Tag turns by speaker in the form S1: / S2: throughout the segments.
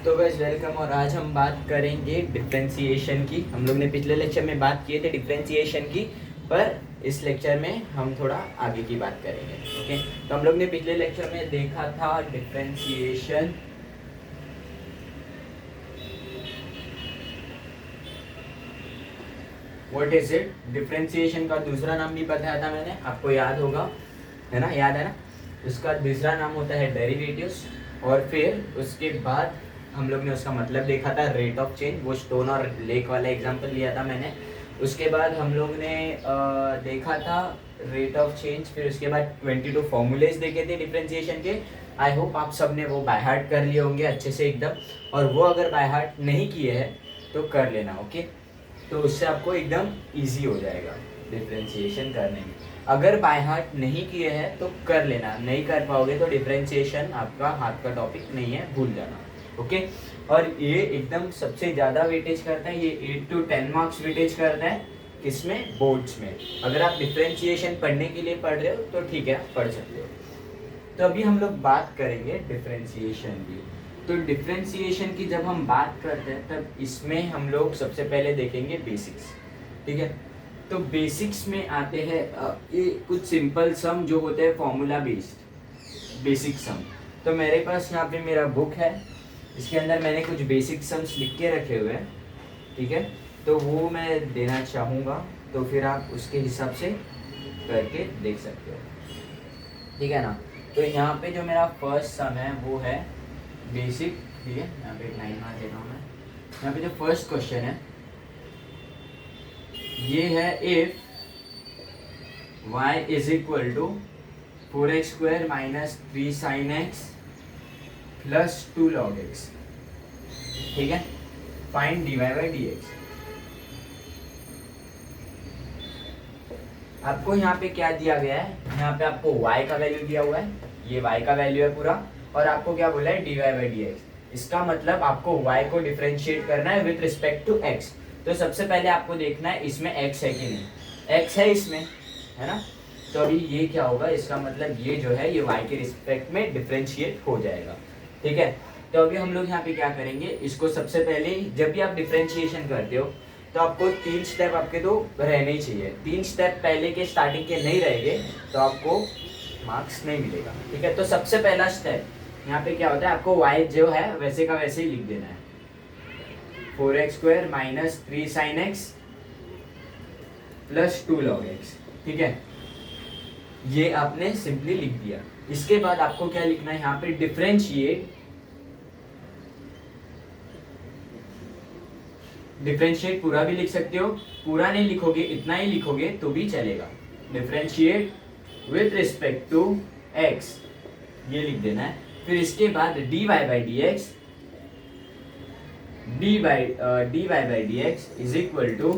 S1: तो guys welcome. और आज हम बात करेंगे डिफरेंशिएशन की। हम लोग ने पिछले लेक्चर में बात किए थे डिफरेंशिएशन की, पर इस लेक्चर में हम थोड़ा आगे की बात करेंगे। ओके, तो हम लोग ने पिछले लेक्चर में देखा था differentiation. What is it? Differentiation का दूसरा नाम भी बताया था मैंने, आपको याद होगा, है ना? याद है ना? उसका दूसरा नाम होता है डेरिवेटिव्स। और फिर उसके बाद हम लोग ने उसका मतलब देखा था रेट ऑफ चेंज, वो स्टोन और लेक वाला एग्जांपल लिया था मैंने। उसके बाद हम लोग ने देखा था रेट ऑफ चेंज। फिर उसके बाद 22 फॉर्मूलेज देखे थे डिफरेंशिएशन के। आई होप आप सब ने वो बाय हार्ट कर लिए होंगे अच्छे से एकदम, और वो अगर बाय हार्ट नहीं किए हैं तो कर लेना। ओके, तो उससे आपको एकदम ईजी हो जाएगा डिफरेंशिएशन करने में। अगर बाय हार्ट नहीं किए हैं तो कर लेना, नहीं कर पाओगे तो डिफरेंशिएशन आपका हाथ का टॉपिक नहीं है, भूल जाना। ओके, और ये एकदम सबसे ज़्यादा वेटेज करता है, ये 8 to 10 मार्क्स वेटेज करता है। किसमें? बोर्ड्स में। अगर आप डिफरेंशिएशन पढ़ने के लिए पढ़ रहे हो तो ठीक है, पढ़ सकते हो। तो अभी हम लोग बात करेंगे डिफरेंशिएशन की। तो डिफरेंशिएशन की जब हम बात करते हैं तब इसमें हम लोग सबसे पहले देखेंगे बेसिक्स। ठीक है, तो बेसिक्स में आते हैं ये कुछ सिंपल सम जो होते हैं फॉर्मूला बेस्ड बेसिक सम। तो मेरे पास यहाँ पे मेरा बुक है, इसके अंदर मैंने कुछ बेसिक सम्स लिख के रखे हुए हैं। ठीक है, तो वो मैं देना चाहूँगा, तो फिर आप उसके हिसाब से करके देख सकते हो। ठीक है ना? तो यहाँ पे जो मेरा फर्स्ट सम है वो है बेसिक। ठीक है, यहाँ पे एक लाइन मार देता हूँ मैं। यहाँ पे जो फर्स्ट क्वेश्चन है ये है, if y is equal to 4x square minus 3 sine x plus 2 log x. ठीक है, फाइंड dy बाई dx। आपको यहाँ पे क्या दिया गया है? यहाँ पे आपको y का वैल्यू दिया हुआ है, ये y का वैल्यू है पूरा, और आपको क्या बोला है? dy by dx। इसका मतलब आपको y को डिफरेंशिएट करना है विथ रिस्पेक्ट टू x। तो सबसे पहले आपको देखना है इसमें x है कि नहीं। x है इसमें, है ना? तो अभी ये क्या होगा? इसका मतलब ये जो है ये y के रिस्पेक्ट में डिफरेंशिएट हो जाएगा। ठीक है, तो अभी हम लोग यहाँ पे क्या करेंगे, इसको सबसे पहले जब भी आप डिफरेंशिएशन करते हो तो आपको 3 स्टेप आपके तो रहने ही चाहिए। 3 स्टेप पहले के स्टार्टिंग के नहीं रहेंगे तो आपको मार्क्स नहीं मिलेगा। ठीक है, तो सबसे पहला स्टेप यहाँ पे क्या होता है, आपको y जो है वैसे का वैसे ही लिख देना है, 4x square minus 3 sine x plus 2 log x. ठीक है, ये आपने सिंपली लिख दिया। इसके बाद आपको क्या लिखना है यहाँ पे? डिफरेंशिएट पूरा भी लिख सकते हो, पूरा नहीं लिखोगे, इतना ही लिखोगे तो भी चलेगा। Differentiate with respect to x, ये लिख देना है। फिर इसके बाद dy by dx, dy by dx is equal to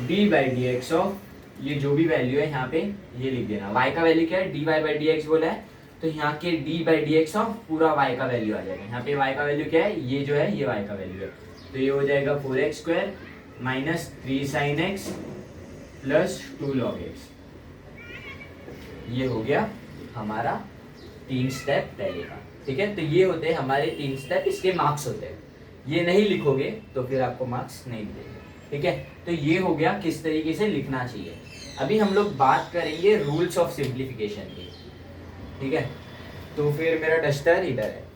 S1: d by d x of, ये जो भी वैल्यू है यहाँ पे ये लिख देना। y का वैल्यू क्या है? dy बाई डी एक्स बोला है, तो यहाँ के d by d x of पूरा y का वैल्यू आ जाएगा। यहाँ पे y का वैल्यू क्या है? ये जो है ये y का वैल्यू है, तो ये हो जाएगा 4x square minus 3 sine x plus 2 log x. ये हो गया हमारा 3 स्टेप पहले का। ठीक है, तो ये होते हैं हमारे 3 स्टेप, इसके मार्क्स होते हैं। ये नहीं लिखोगे तो फिर आपको मार्क्स नहीं मिलेंगे। ठीक है, तो ये हो गया किस तरीके से लिखना चाहिए। अभी हम लोग बात करेंगे रूल्स ऑफ सिंप्लीफिकेशन की। ठीक है, तो फिर मेरा डस्टर इधर है।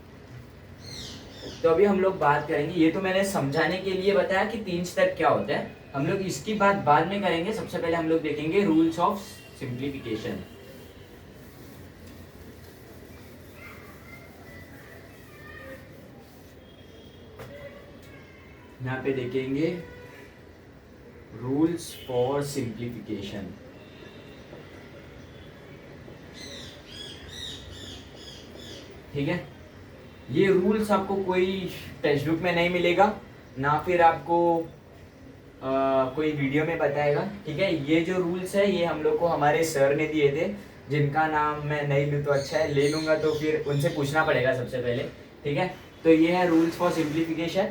S1: तो अभी हम लोग बात करेंगे, ये तो मैंने समझाने के लिए बताया कि 3 स्टेप क्या होता है, हम लोग इसकी बात बाद में करेंगे। सबसे पहले हम लोग देखेंगे रूल्स ऑफ सिंप्लीफिकेशन। यहाँ पे देखेंगे रूल्स फॉर सिंप्लीफिकेशन। ठीक है, ये रूल्स आपको कोई टेक्स्ट बुक में नहीं मिलेगा, ना फिर आपको कोई वीडियो में बताएगा। ठीक है, ये जो रूल्स है ये हम लोग को हमारे सर ने दिए थे, जिनका नाम मैं नहीं लूँ तो अच्छा है, ले लूँगा तो फिर उनसे पूछना पड़ेगा सबसे पहले। ठीक है, तो ये है रूल्स फॉर सिंप्लीफिकेशन,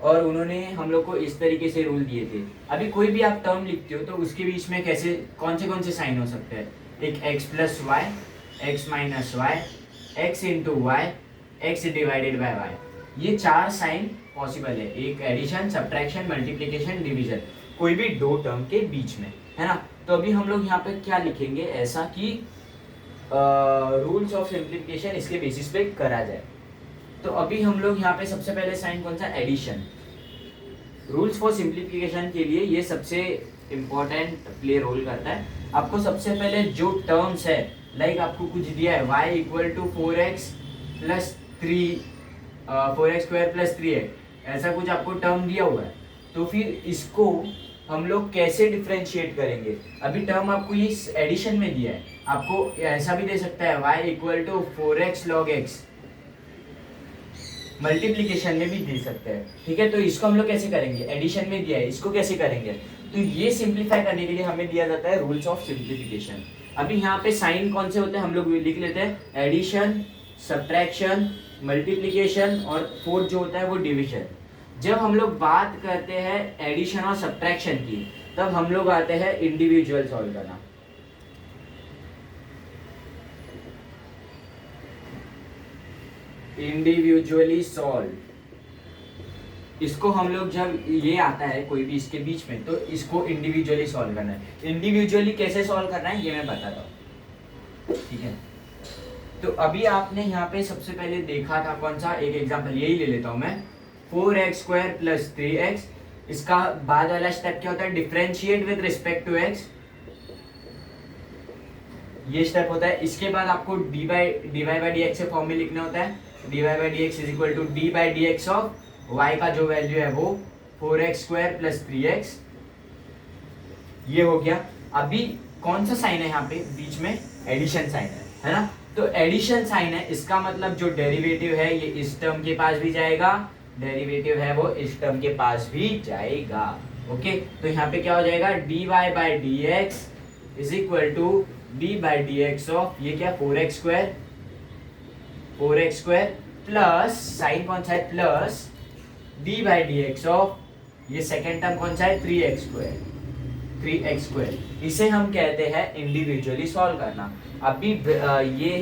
S1: और उन्होंने हम लोग को इस तरीके से रूल दिए थे। अभी कोई भी आप टर्म लिखते हो तो उसके बीच में कैसे कौन से साइन हो सकते हैं? एक x plus y, x minus y, x into y, x divided by y. ये 4 साइन पॉसिबल है, एक एडिशन, सब्ट्रैक्शन, मल्टीप्लिकेशन, डिवीजन, कोई भी दो टर्म के बीच में, है ना। तो अभी हम लोग यहाँ पे क्या लिखेंगे ऐसा कि रूल्स ऑफ सिंप्लीफिकेशन इसके बेसिस पे करा जाए। तो अभी हम लोग यहाँ पे सबसे पहले साइन कौन सा, एडिशन। रूल्स फॉर सिंप्लीफिकेशन के लिए ये सबसे इंपॉर्टेंट प्ले रोल करता है। आपको सबसे पहले जो टर्म्स है, लाइक आपको कुछ दिया है y इक्वल टू 4x प्लस 4x स्क्वायर प्लस 3x, ऐसा कुछ आपको टर्म दिया हुआ है, तो फिर इसको हम लोग कैसे डिफ्रेंशिएट करेंगे। अभी टर्म आपको इस एडिशन में दिया है, आपको ऐसा भी दे सकता है y equal to 4x log x, multiplication में भी दे सकते हैं, ठीक है। तो इसको हम लोग कैसे करेंगे, एडिशन में दिया है, इसको कैसे करेंगे। तो ये सिंप्लीफाई करने के लिए हमें दिया जाता है रूल्स ऑफ सिंप्लीफिकेशन। अभी यहाँ पे साइन कौन से होते हैं हम लोग लिख लेते हैं, एडिशन, सब्ट्रैक्शन, मल्टीप्लिकेशन और फोर्थ जो होता है वो डिवीजन। जब हम लोग बात करते हैं एडिशन और सब्ट्रैक्शन की, तब हम लोग आते हैं इंडिविजुअल सॉल्व करना। इंडिविजुअली सॉल्व, इसको हम लोग जब ये आता है कोई भी इसके बीच में, तो इसको इंडिविजुअली सॉल्व करना है। इंडिविजुअली कैसे सॉल्व करना है ये मैं बताता हूँ, ठीक है। तो अभी आपने यहाँ पे सबसे पहले देखा था कौन सा, एक एग्जांपल यही ले लेता हूँ मैं, 4x स्क्वायर प्लस 3x। इसका बाद वाला स्टेप क्या होता है, differentiate with respect to x, ये स्टेप होता है। इसके बाद आपको dy बाई dx से फॉर्म में लिखना होता है, dy by dx is equal to d by dx of y का जो वैल्यू है वो 4x स्क्वायर प्लस 3x, ये हो गया। अभी कौन सा साइन है यहाँ पे बीच में, एडिशन साइन है ना। तो एडिशन साइन है, इसका मतलब जो डेरिवेटिव है ये इस टर्म के पास भी जाएगा, डेरिवेटिव है वो इस टर्म के पास भी जाएगा, ओके। तो यहाँ पे क्या हो जाएगा, dy by dx is equal to d by dx of ये क्या 4x स्क्वायर प्लस साइन कौन सा है, plus d by dx of ये सेकेंड टर्म कौन सा है 3x स्क्वायर। इसे हम कहते हैं इंडिविजुअली सॉल्व करना। अभी ये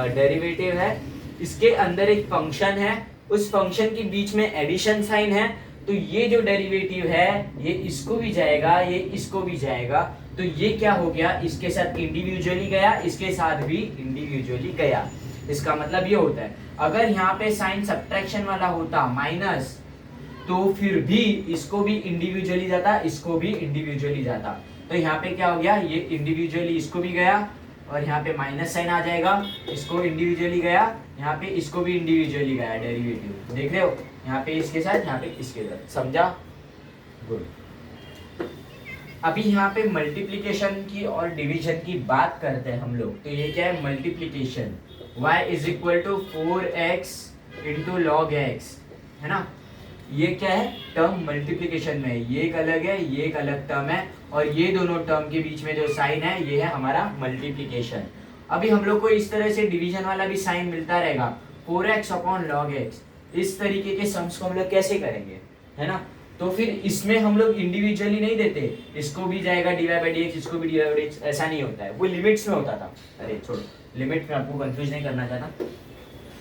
S1: डेरिवेटिव है, इसके अंदर एक फंक्शन है, उस फंक्शन के बीच में एडिशन साइन है, तो ये जो डेरिवेटिव है ये इसको भी जाएगा, ये इसको भी जाएगा। तो ये क्या हो गया, इसके साथ इंडिविजुअली गया, इसके साथ भी इंडिविजुअली गया। इसका मतलब ये होता है, अगर यहाँ पे साइन सब्ट्रैक्शन वाला होता माइनस, तो फिर भी इसको भी इंडिविजुअली जाता, इसको भी इंडिविजुअली जाता। तो यहाँ पे क्या हो गया, ये इंडिविजुअली इसको भी गया और यहाँ पे माइनस साइन आ जाएगा, इसको इंडिविजुअली गया, यहाँ पे इसको भी इंडिविजुअली गया डेरिवेटिव, देख रहे हो, यहाँ पे इसके साथ, यहाँ पे इसके साथ, समझा, गुड। अभी यहाँ पे मल्टीप्लिकेशन की और डिवीजन की बात करते हैं हम लोग। तो ये क्या है, multiplication, y is equal to 4x into log x, है ना। ये क्या है, टर्म मल्टीप्लिकेशन में है, ये एक अलग है, ये एक अलग टर्म है, और ये दोनों टर्म के बीच में जो साइन है ये है हमारा मल्टीप्लिकेशन। अभी हम लोग को इस तरह से डिवीजन वाला भी साइन मिलता रहेगा, 4x अपॉन लॉग x। इस तरीके के सम्स को हम लोग कैसे करेंगे, है ना। तो फिर इसमें हम लोग इंडिविजुअली नहीं देते, इसको भी जाएगा dy बाई dx, इसको भी dy बाई dx, ऐसा नहीं होता है, वो लिमिट्स में होता था। अरे छोड़ो, लिमिट में आपको कंफ्यूज नहीं करना चाहता,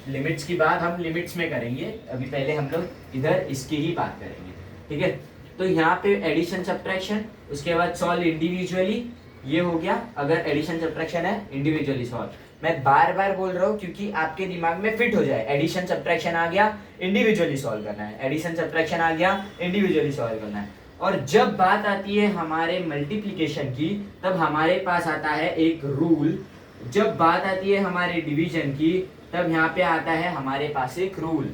S1: लिमिट्स की बात हम लिमिट्स में करेंगे, अभी पहले हम लोग इधर इसकी ही बात करेंगे, ठीक है। तो यहाँ पे एडिशन सब्ट्रैक्शन, उसके बाद सॉल्व इंडिविजुअली, ये हो गया। अगर एडिशन सब्ट्रैक्शन है इंडिविजुअली सॉल्व, मैं बार बार बोल रहा हूँ क्योंकि आपके दिमाग में फिट हो जाए, एडिशन सब्ट्रैक्शन आ गया इंडिविजुअली सॉल्व करना है, एडिशन सब्ट्रैक्शन आ गया इंडिविजुअली सॉल्व करना है। और जब बात आती है हमारे मल्टीप्लिकेशन की, तब हमारे पास आता है एक रूल। जब बात आती है हमारे डिवीजन की, तब यहाँ पे आता है हमारे पास एक रूल।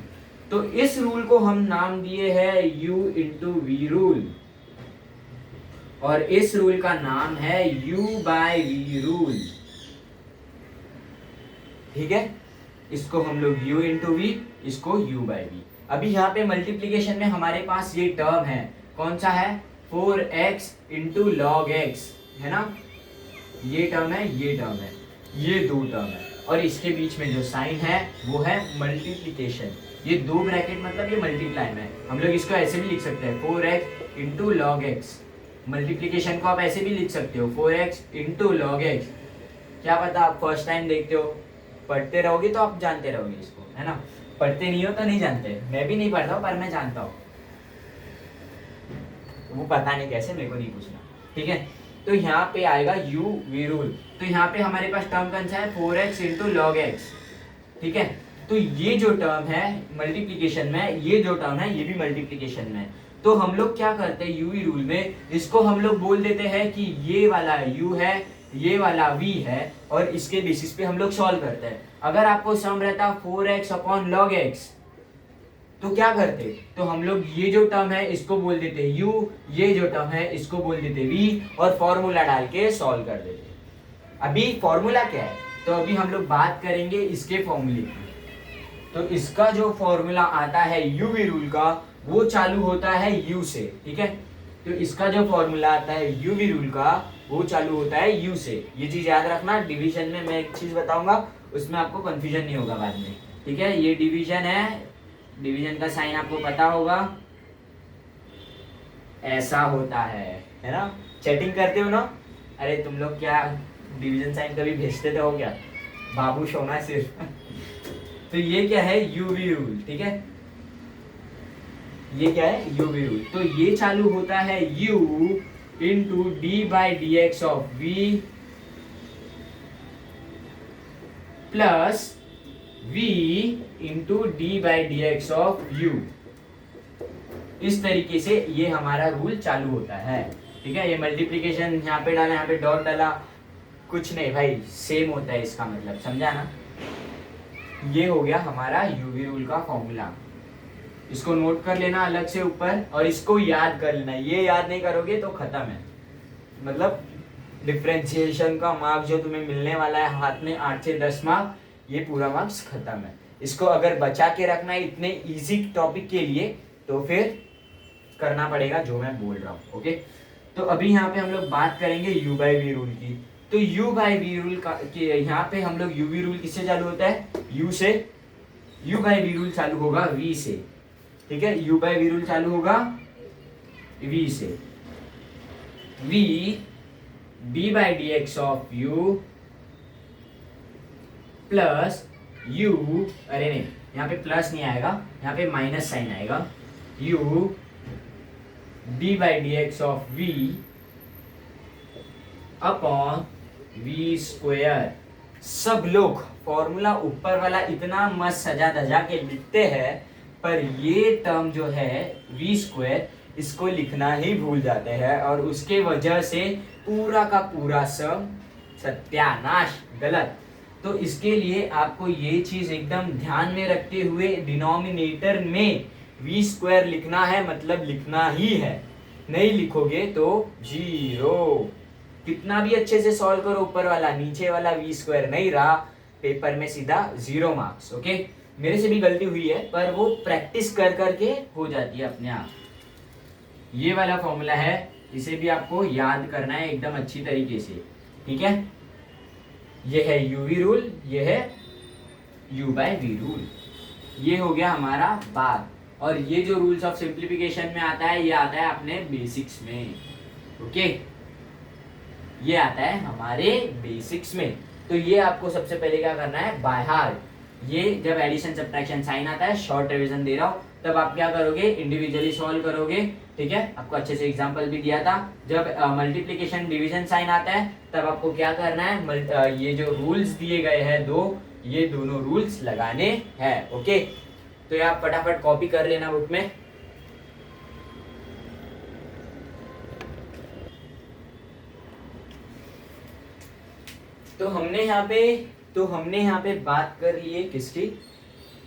S1: तो इस रूल को हम नाम दिए है u इंटू वी रूल, और इस रूल का नाम है u बाय v रूल, ठीक है। इसको हम लोग u इंटू वी, इसको u बाय v। अभी यहाँ पे मल्टीप्लिकेशन में हमारे पास ये टर्म है, कौन सा है, 4x इंटू लॉग x, है ना। ये टर्म है, ये टर्म है, ये दो टर्म है, और इसके बीच में जो साइन है वो है मल्टीप्लिकेशन। ये दो ब्रैकेट मतलब ये मल्टीप्लाई में है, हम लोग इसको ऐसे भी लिख सकते हैं 4x into log x। Multiplication को आप ऐसे भी लिख सकते हो 4x इंटू लॉग x। क्या पता आप फर्स्ट टाइम देखते हो, पढ़ते रहोगे तो आप जानते रहोगे इसको, है ना। पढ़ते नहीं हो तो नहीं जानते, मैं भी नहीं पढ़ता हूँ पर मैं जानता हूँ, वो पता नहीं कैसे, मेरे को नहीं पूछना, ठीक है। तो यहाँ पे आएगा यू वी रूल। तो यहाँ पे हमारे पास टर्म कौन सा है, 4x इंटू लॉग एक्स, ठीक है। तो ये जो टर्म है मल्टीप्लीकेशन में, ये जो टर्म है ये भी मल्टीप्लीकेशन में। तो हम लोग क्या करते हैं यूवी रूल में, इसको हम लोग बोल देते हैं कि ये वाला u है, ये वाला v है, और इसके बेसिस पे हम लोग सॉल्व करते हैं। अगर आपको सम रहता 4x अपॉन लॉग x, तो क्या करते, तो हम लोग ये जो टर्म है इसको बोल देते u, ये जो टर्म है इसको बोल देते v, और फॉर्मूला डाल के सॉल्व कर देते। अभी फॉर्मूला क्या है, तो अभी हम लोग बात करेंगे इसके फॉर्मूले की। तो इसका जो फॉर्मूला आता है यूवी रूल का, वो चालू होता है u से, ठीक है। तो इसका जो फॉर्मूला आता है यूवी रूल का, वो चालू होता है u से। ये चीज याद रखना, डिवीजन में मैं एक चीज बताऊंगा, उसमें आपको कंफ्यूजन नहीं होगा बाद में, ठीक है। ये डिवीजन है, डिवीजन का साइन आपको पता होगा, ऐसा होता है ना। चैटिंग करते हो ना, अरे तुम लोग क्या डिवीजन साइन कभी भेजते हो क्या, बाबू सोना सिर्फ तो ये क्या है यूवी रूल, ठीक है। ये क्या है यूवी रूल। तो ये चालू होता है u into D by d x of v plus v into D by d x of u। इस तरीके से ये हमारा रूल चालू होता है, ठीक है। ये मल्टीप्लीकेशन यहाँ पे डाला, यहाँ पे डॉट डाला, कुछ नहीं भाई, सेम होता है इसका मतलब, समझा ना। ये हो गया हमारा यूवी रूल का फॉर्मूला, इसको नोट कर लेना अलग से ऊपर, और इसको याद कर लेना। ये याद नहीं करोगे तो खत्म है, मतलब डिफरेंशिएशन का मार्क जो तुम्हें मिलने वाला है हाथ में 8 से 10 मार्क, ये पूरा मार्क्स खत्म है। इसको अगर बचा के रखना है इतने इजी टॉपिक के लिए, तो फिर करना पड़ेगा जो मैं बोल रहा हूँ, ओके। तो अभी यहाँ पे हम लोग बात करेंगे u बाई वी रूल की। तो u बाई वी रूल का यहाँ पे हम लोग u वी रूल किससे चालू होता है, u से। u बाई वी रूल चालू होगा v से, ठीक है। u बाई वी रूल चालू होगा v से। v d by d x of u plus u, अरे नहीं यहाँ पे प्लस नहीं आएगा, यहाँ पे माइनस साइन आएगा, u d by d x of v upon v square. सब लोग फॉर्मूला ऊपर वाला इतना मस्त सजा धजा के लिखते हैं, पर ये टर्म जो है v स्क्वायर, इसको लिखना ही भूल जाते हैं, और उसके वजह से पूरा का पूरा सम सत्यानाश, गलत। तो इसके लिए आपको ये चीज एकदम ध्यान में रखते हुए डिनोमिनेटर में v स्क्वायर लिखना है, मतलब लिखना ही है। नहीं लिखोगे तो जीरो। कितना भी अच्छे से सॉल्व करो ऊपर वाला, नीचे वाला v स्क्वायर नहीं रहा, पेपर में सीधा 0 मार्क्स, ओके। मेरे से भी गलती हुई है, पर वो प्रैक्टिस कर करके हो जाती है अपने आप। ये वाला फॉर्मूला है, इसे भी आपको याद करना है एकदम अच्छी तरीके से, ठीक है। ये है यूवी रूल, ये है u बाई वी रूल। ये हो गया हमारा बात। और ये जो रूल्स ऑफ सिंप्लीफिकेशन में आता है, ये आता है अपने बेसिक्स में, ओके। ये आता है हमारे बेसिक्स में। तो ये आपको सबसे पहले क्या करना है, बाय हार्ट। ये जब एडिशन सब्ट्रैक्शन साइन आता है, शॉर्ट रिवीजन दे रहा हूँ, तब आप क्या करोगे, इंडिविजुअली सॉल्व करोगे, ठीक है। आपको अच्छे से एग्जांपल भी दिया था। जब मल्टीप्लिकेशन डिवीजन साइन आता है, तब आपको क्या करना है, ये जो रूल्स दिए गए हैं दो, ये दोनों रूल्स लगाने हैं, ओके। तो ये आप फटाफट कॉपी कर लेना बुक में। तो हमने यहाँ पे बात कर ली है किसकी,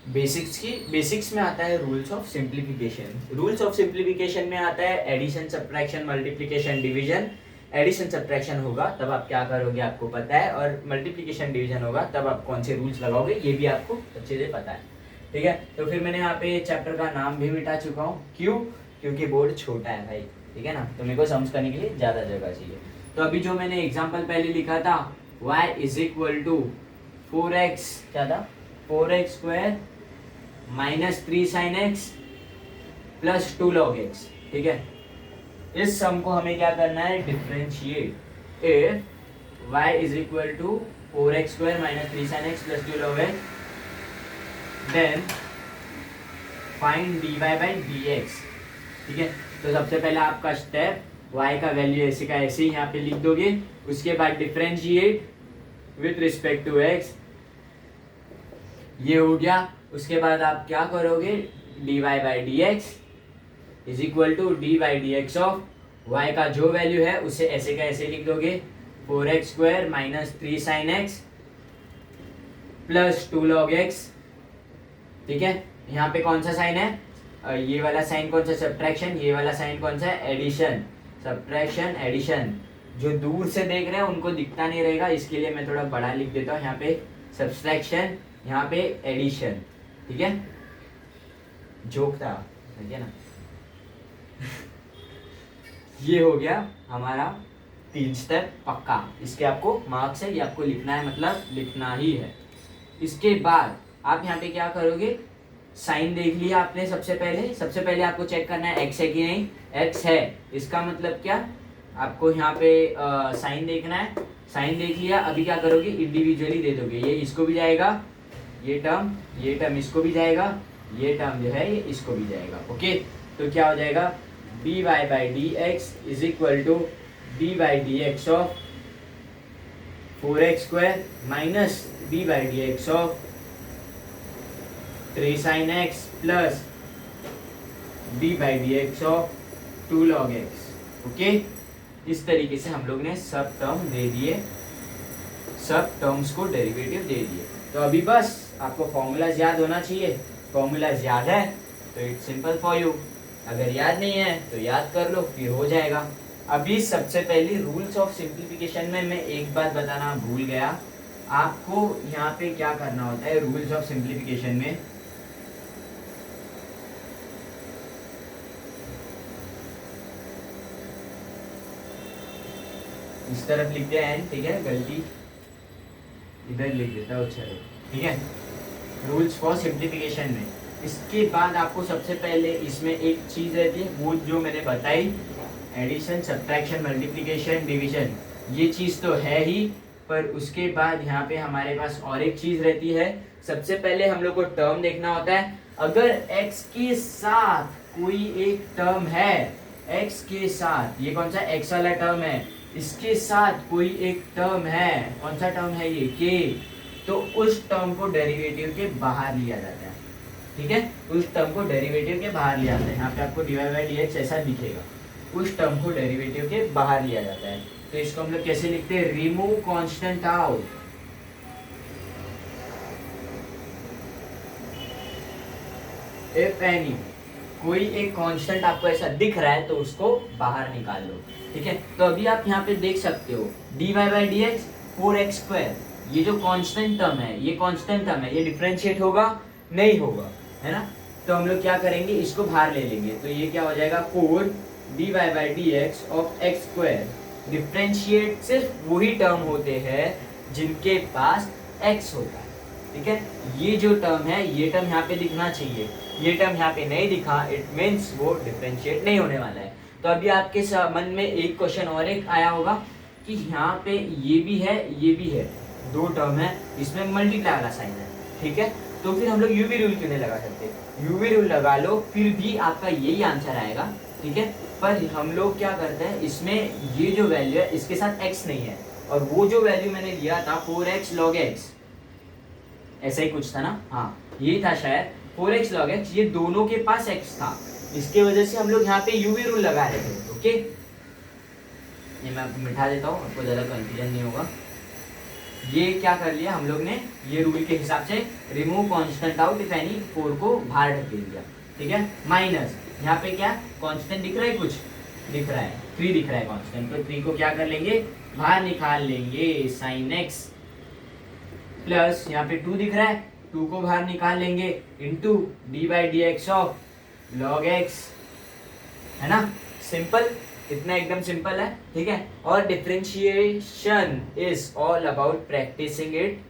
S1: बेसिक्स की। बेसिक्स में आता है rules of simplification. Rules of simplification में आता है addition, subtraction, multiplication, division. Addition subtraction होगा तब आप क्या करोगे आपको पता है, और मल्टीप्लिकेशन डिवीजन होगा तब आप कौन से रूल्स लगाओगे ये भी आपको अच्छे से पता है, ठीक है। तो फिर मैंने यहाँ पे चैप्टर का नाम भी मिटा चुका हूँ, क्यों, क्योंकि बोर्ड छोटा है भाई, ठीक है ना, तो मेरे को समझ करने के लिए ज़्यादा जगह चाहिए। तो अभी जो मैंने एग्जाम्पल पहले लिखा था, y is equal to 4x, क्या था, 4x square minus 3 sine x plus 2 log x, ठीक है। इस सम को हमें क्या करना है, differentiate. If y is equal to 4x square minus 3 sine x plus 2 log x, then find dy by dx। ठीक है, तो सबसे पहले आपका स्टेप y का वैल्यू ऐसे का ऐसे ही यहाँ पे लिख दोगे, उसके बाद differentiate with respect to x, ये हो गया। उसके बाद आप क्या करोगे, dy by dx is equal to d by d x of y का जो वैल्यू है उसे ऐसे का ऐसे लिख दोगे, 4x square minus 3 sine x plus 2 log x. ठीक है, यहाँ पे कौन सा साइन है, ये वाला साइन कौन सा, सब्ट्रैक्शन, ये वाला साइन कौन सा है, एडिशन, सब्ट्रैक्शन एडिशन। जो दूर से देख रहे हैं उनको दिखता नहीं रहेगा, इसके लिए मैं थोड़ा बड़ा लिख देता हूँ, यहाँ पे सब्ट्रैक्शन, यहाँ पे एडिशन। ठीक है, जोक था, ठीक है ना। ये हो गया हमारा 3 स्टेप पक्का, इसके आपको मार्क्स है, ये आपको लिखना है, मतलब लिखना ही है। इसके बाद आप यहाँ पे क्या करोगे, साइन देख लिया आपने, सबसे पहले आपको चेक करना है एक्स है कि नहीं, एक्स है, इसका मतलब क्या, आपको यहाँ पे साइन देखना है, साइन देख लिया। अभी क्या करोगे, इंडिविजुअली दे दोगे, ये इसको भी जाएगा, ये टर्म इसको भी जाएगा, ये टर्म जो है ये इसको भी जाएगा। ओके, तो क्या हो जाएगा, dy by d x is equal to d by d x of 4x square minus d by d x of 3 sine x plus d by d x of 2 log x. Okay, इस तरीके से हम लोग ने सब term दे दिए, सब terms को डेरिवेटिव दे दिए। तो अभी बस आपको फॉर्मूलाज याद होना चाहिए, फॉर्मूलाज याद है तो इट्स सिंपल फॉर यू, अगर याद नहीं है तो याद कर लो, फिर हो जाएगा। अभी सबसे पहले रूल्स ऑफ सिंप्लीफिकेशन में मैं एक बात बताना भूल गया, आपको यहाँ पे क्या करना होता है रूल्स ऑफ सिंप्लीफिकेशन में, इस तरफ लिखते हैं, ठीक है, गलती इधर लिख देता हूँ, चलो ठीक है। रूल्स फॉर सिंप्लीफिकेशन में इसके बाद आपको सबसे पहले इसमें एक चीज़ रहती है, वो जो मैंने बताई, एडिशन, सब्ट्रैक्शन, मल्टीप्लिकेशन, डिवीजन, ये चीज़ तो है ही, पर उसके बाद यहाँ पे हमारे पास और एक चीज़ रहती है। सबसे पहले हम लोग को टर्म देखना होता है, अगर x के साथ कोई एक टर्म है, x के साथ, ये कौन सा x वाला टर्म है, इसके साथ कोई एक टर्म है, कौन सा टर्म है ये k, तो उस टर्म को डेरिवेटिव के बाहर लिया जाता है। ठीक है, उस टर्म को डेरिवेटिव के बाहर लिया जाता है, यहाँ पे आपको dy बाई डी एक्स ऐसा दिखेगा, उस टर्म को डेरिवेटिव के बाहर लिया जाता है। तो इसको हम लोग कैसे लिखते हैं, remove constant out, if any, कोई एक कांस्टेंट आपको ऐसा दिख रहा है तो उसको बाहर निकाल लो। ठीक है, तो अभी आप यहाँ पे देख सकते हो dy by d x 4x square, ये जो कांस्टेंट टर्म है, ये कांस्टेंट टर्म है, ये डिफरेंशिएट होगा नहीं होगा, है ना। तो हम लोग क्या करेंगे, इसको बाहर ले लेंगे, तो ये क्या हो जाएगा 4 dy by d x of x square. Differentiate सिर्फ वही टर्म होते हैं जिनके पास x होता है। ठीक है, ये जो टर्म है, ये टर्म यहाँ पे दिखना चाहिए, ये टर्म यहाँ पे नहीं दिखा, इट मीन्स वो डिफरेंशिएट नहीं होने वाला है। तो अभी आपके मन में एक क्वेश्चन और एक आया होगा कि यहाँ पे ये भी है, ये भी है, दो टर्म है, इसमें मल्टीप्लाई वाला साइन है। ठीक है, तो फिर हम लोग यूवी रूल क्यों नहीं लगा सकते, यूवी रूल लगा लो, फिर भी आपका यही आंसर आएगा। ठीक है, पर हम लोग क्या करते हैं, इसमें ये जो वैल्यू है इसके साथ x नहीं है, और वो जो वैल्यू मैंने लिया था 4x log x, ऐसा ही कुछ था ना, हाँ यही था शायद, 4x log x, ये दोनों के पास x था, इसके वजह से हम लोग यहाँ पे यूवी रूल लगा रहे थे। ओके, ये मैं आपको मिटा देता हूँ, आपको ज़्यादा कंफ्यूजन नहीं होगा। ये क्या कर लिया हम लोग ने, ये रूल के हिसाब से remove constant out if any, 4 को बाहर ढकेल दिया। ठीक है, माइनस यहाँ पे क्या कांस्टेंट दिख रहा है, कुछ दिख रहा है, 3 दिख रहा है कांस्टेंट, तो 3 को क्या कर लेंगे, बाहर निकाल लेंगे, साइन एक्स, प्लस यहाँ पे 2 दिख रहा है, 2 को बाहर निकाल लेंगे, into D by d x of log x, है ना, सिंपल, इतना एकदम सिंपल है। ठीक है, और differentiation is all about practising इट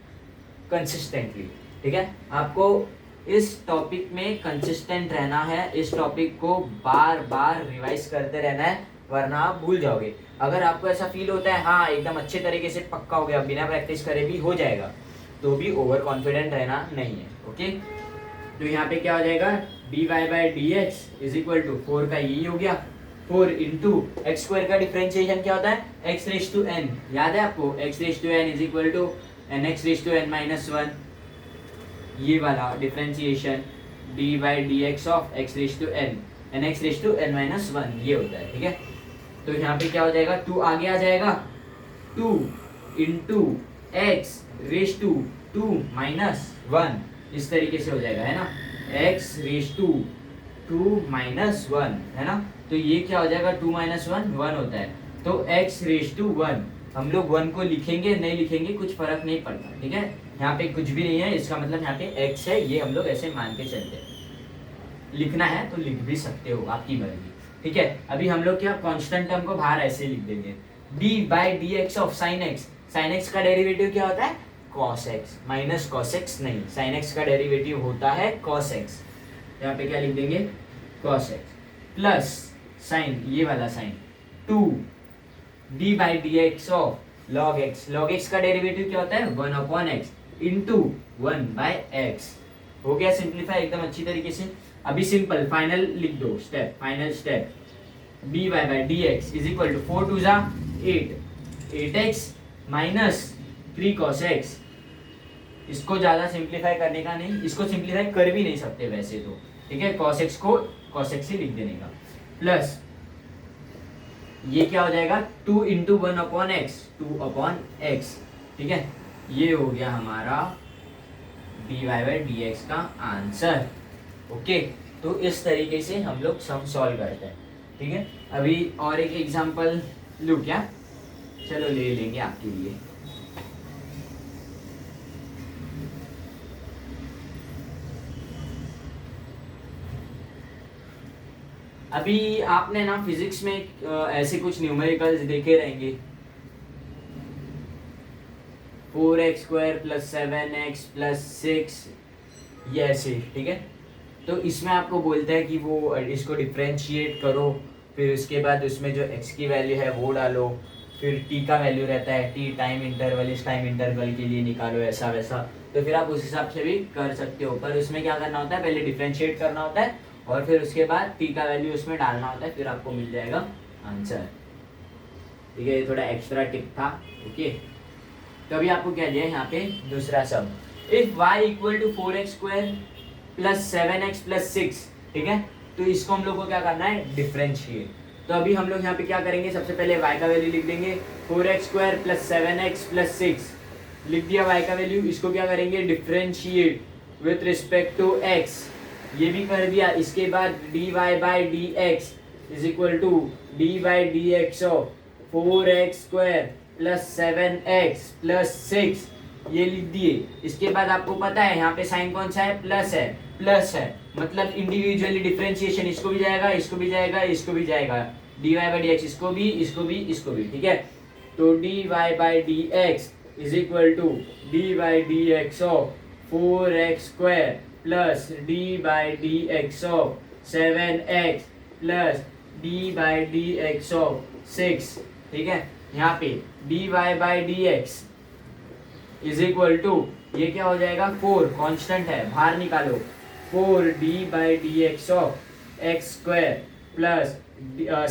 S1: कंसिस्टेंटली। ठीक है, आपको इस टॉपिक में कंसिस्टेंट रहना है, इस टॉपिक को बार बार रिवाइज करते रहना है, वरना आप भूल जाओगे। अगर आपको ऐसा फील होता है हाँ एकदम अच्छे तरीके से पक्का हो गया, बिना प्रैक्टिस करे भी हो जाएगा, तो भी ओवर कॉन्फिडेंट रहना नहीं है। ओके, तो यहाँ पे क्या हो जाएगा, d y by d x is equal to 4 का यही हो गया 4 इंटू एक्स स्क्वायर का डिफरेंशिएशन क्या होता है एक्स रेज टू एन, याद है आपको x raise to n is equal to n x raise to n minus 1, ये वाला differentiation d by d x of x raise to n n x raise to n minus 1 ये होता है, ठीक है। तो यहाँ पे क्या हो जाएगा 2 आगे आ जाएगा 2 into x raise to 2 minus 1, इस तरीके से हो जाएगा, है ना, एक्स रेज टू 2 माइनस 1, है ना। तो ये क्या हो जाएगा 2 माइनस 1 1 होता है, तो एक्स रेज टू 1 हम लोग 1 को लिखेंगे नहीं लिखेंगे कुछ फर्क नहीं पड़ता, ठीक है। यहाँ पे कुछ भी नहीं है, इसका मतलब यहाँ पे x है, ये हम लोग ऐसे मान के चलते हैं, लिखना है तो लिख भी सकते हो आपकी मर्जी, ठीक है। अभी हम लोग क्या कांस्टेंट टर्म को बाहर ऐसे लिख देंगे d by d x of sine x का डेरिवेटिव क्या होता है cos x minus cos x नहीं, sin x का डेरिवेटिव होता है cos x, यहाँ पे क्या लिख देंगे cos x प्लस साइन ये वाला sign 2 d by d x of log x का डेरिवेटिव क्या होता है 1 upon x into 1 by x, हो गया सिंप्लीफाई एकदम अच्छी तरीके से। अभी सिंपल फाइनल लिख दो step, final step d y by d x is equal to 4 टू जा 8x माइनस 3 cos x, इसको ज्यादा सिंप्लीफाई करने का नहीं, इसको सिंप्लीफाई कर भी नहीं सकते वैसे तो, ठीक है, cos x को cos x से लिख देने का, प्लस ये क्या हो जाएगा 2 into 1 upon x 2 upon x, ठीक है, ये हो गया हमारा d y by d x का आंसर। ओके, तो इस तरीके से हम लोग सम सॉल्व करते हैं, ठीक है। अभी और एक एग्जांपल लूँ क्या, चलो ले लेंगे आपके लिए। अभी आपने ना फिजिक्स में ऐसे कुछ न्यूमेरिकल्स देखे रहेंगे 4x square plus 7x plus 6 ये ऐसे, ठीक है। तो इसमें आपको बोलता है कि वो इसको डिफ्रेंशिएट करो, फिर उसके बाद उसमें जो x की वैल्यू है वो डालो, फिर t का वैल्यू रहता है t टाइम इंटरवल, इस टाइम इंटरवल के लिए निकालो, ऐसा वैसा। तो फिर आप उस हिसाब से भी कर सकते हो, पर उसमें क्या करना होता है पहले डिफ्रेंशिएट करना होता है और फिर उसके बाद t का वैल्यू उसमें डालना होता है, फिर आपको मिल जाएगा आंसर, ठीक है। ये थोड़ा एक्स्ट्रा टिप था, ओके। तो अभी आपको क्या दिया है यहाँ पे दूसरा sum, if y equal to 4x square plus 7x plus 6, ठीक है। तो इसको हम लोग को क्या करना है डिफरेंशिएट। तो अभी हम लोग यहाँ पे क्या करेंगे, सबसे पहले y का वैल्यू लिख देंगे 4x square plus 7x plus 6, लिख दिया y का वैल्यू, इसको क्या करेंगे differentiate with respect to x, ये भी कर दिया। इसके बाद d y by d x is equal to d by d x of 4x square plus 7x plus 6, ये लिख दिए। इसके बाद आपको पता है यहाँ पे साइन कौन सा है प्लस है, मतलब इंडिविजुअली डिफरेंशिएशन, इसको भी जाएगा इसको भी जाएगा इसको भी जाएगा, d y by d x इसको भी, ठीक है। तो d y by d x is equal to d by d x of 4x square plus d by d x of 7x plus d by d x of 6, ठीक है। यहाँ पे d y by d x is equal to ये क्या हो जाएगा 4 constant है बाहर निकालो, 4 D by d x of x square plus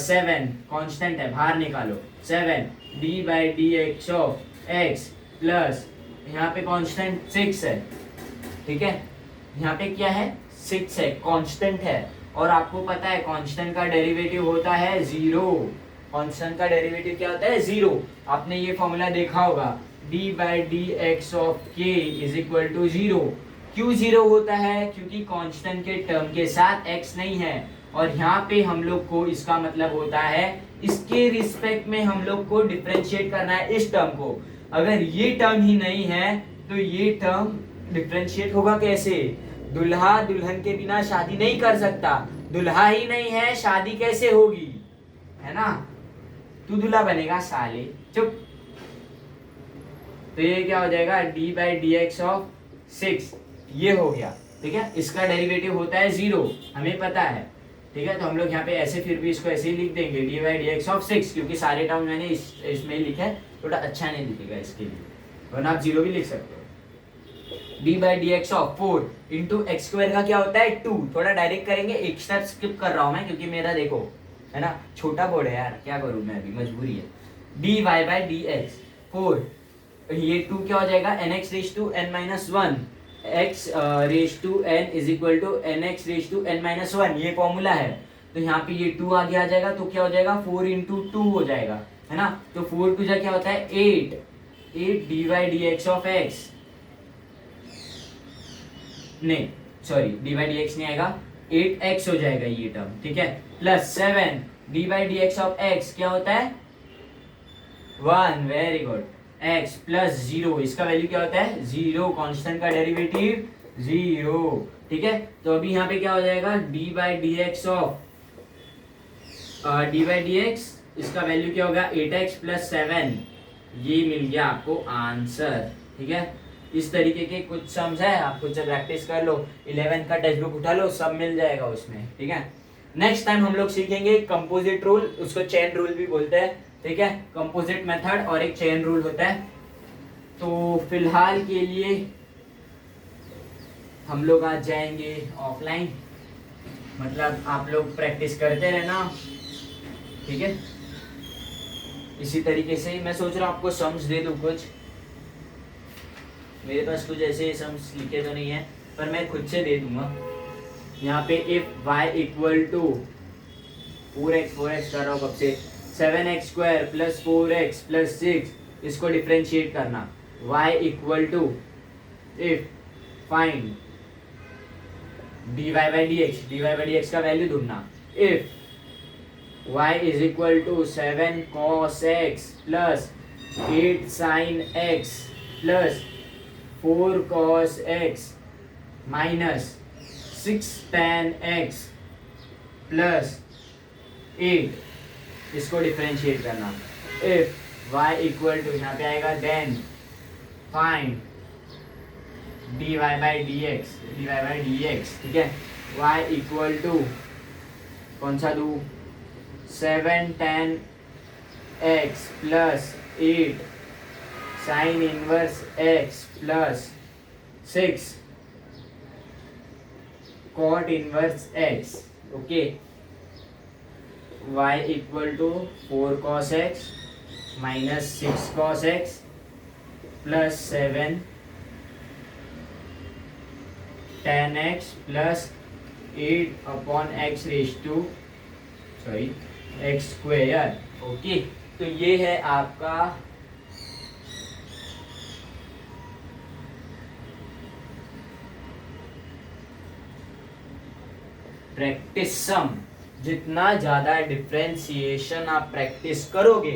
S1: 7 constant है बाहर निकालो 7 d by d x of x plus यहाँ पे कांस्टेंट 6 है, ठीक है। यहाँ पे क्या है 6 है, कांस्टेंट है, और आपको पता है कांस्टेंट का डेरिवेटिव होता है 0, कांस्टेंट का डेरिवेटिव क्या होता है 0। आपने ये फॉर्मूला देखा होगा d by d x of k is equal to 0। क्यों 0 होता है, क्योंकि कांस्टेंट के टर्म के साथ x नहीं है, और यहाँ पे हम लोग को इसका मतलब होता है इसके रिस्पेक्ट में हम लोग को डिफरेंशिएट करना है इस टर्म को। अगर ये टर्म ही नहीं है तो ये टर्म डिफरेंशिएट होगा कैसे, दुल्हा दुल्हन के बिना शादी नहीं कर सकता, दुल्हा ही नहीं है शादी कैसे होगी, है ना, तू दूल्हा बनेगा साले, चुप। तो ये क्या हो जाएगा d by d x of 6, ये हो गया, ठीक है। इसका डेरिवेटिव होता है 0, हमें पता है, ठीक है। तो हम लोग यहाँ पे ऐसे फिर भी इसको ऐसे ही लिख देंगे d by d x of 6, क्योंकि सारे टर्म मैंने इसमें लिखे हैं, थोड़ा अच्छा नहीं दिखेगा इसके लिए, वरना आप 0 भी लिख सकते हो। D by d x of 4 into x square का क्या होता है 2। थोड़ा डायरेक्ट करेंगे, एक स्टेप स्किप कर रहा हूं मैं क्योंकि मेरा देखो है ना छोटा बोर्ड है यार, क्या करूं मैं, अभी मजबूरी है। D y by d x 4, ये 2 क्या हो जाएगा n x raise to n minus one, x raise to n is equal to n x raise to n minus one, ये फॉर्मूला है। तो यहाँ पे ये 2 आगे आ जाएगा तो क्या हो जाएगा 4 इंटू 2 हो जाएगा, है ना। तो 4 टू जा क्या होता है 8, 8 d y d x of x, नहीं sorry d by d x नहीं आएगा, 8x हो जाएगा ये टर्म, ठीक है। Plus 7 d by d x of x क्या होता है 1, वेरी गुड, x प्लस 0, इसका वैल्यू क्या होता है 0, कांस्टेंट का डेरिवेटिव 0, ठीक है। तो अभी यहाँ पे क्या हो जाएगा D by d x of D by d x, इसका वैल्यू क्या होगा 8x प्लस 7, ये मिल गया आपको आंसर, ठीक है। इस तरीके के कुछ सम्स है, आप कुछ प्रैक्टिस कर लो, 11 का टेक्स्ट बुक उठा लो, सब मिल जाएगा उसमें, ठीक है। नेक्स्ट टाइम हम लोग सीखेंगे कंपोजिट रूल, उसको चेन रूल भी बोलते हैं, ठीक है। कंपोजिट मेथड और एक चेन रूल होता है। तो फिलहाल के लिए हम लोग आज जाएंगे ऑफलाइन, मतलब आप लोग प्रैक्टिस करते रहना, ठीक है। इसी तरीके से मैं सोच रहा हूँ आपको सम्स दे दूँ कुछ, मेरे पास कुछ ऐसे सम्स लिखे तो नहीं है पर मैं खुद से दे दूंगा। यहाँ पे if y equal to 4x कर रहा हूँ कब से 7x square plus 4x plus 6, इसको डिफ्रेंशिएट करना। y equal to if find dy by d x का वैल्यू ढूंढना। If y is equal to 7 cos x plus 8 sin x plus 4 cos x minus 6 tan x plus 8, इसको differentiate करना। If y equal to यहाँ पे आएगा then find dy by d x, ठीक है। y equal to कौन सा दूँ 7 tan x plus 8 sine inverse x plus 6 cot inverse x, okay. y equal to 4 cos x minus 6 cos x plus 7 tan x plus 8 upon x raise to x square, okay. तो ये है आपका practice सम। जितना ज्यादा differentiation आप practice करोगे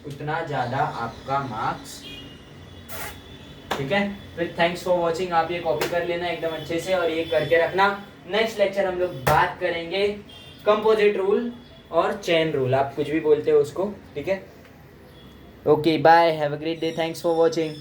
S1: उतना ज्यादा आपका मार्क्स, ठीक है। फिर थैंक्स फॉर वॉचिंग, आप ये कॉपी कर लेना एकदम अच्छे से और ये करके रखना। नेक्स्ट लेक्चर हम लोग बात करेंगे कंपोजिट रूल और चेन रूल, आप कुछ भी बोलते हो उसको, ठीक है। Okay bye, have a great day, thanks for watching.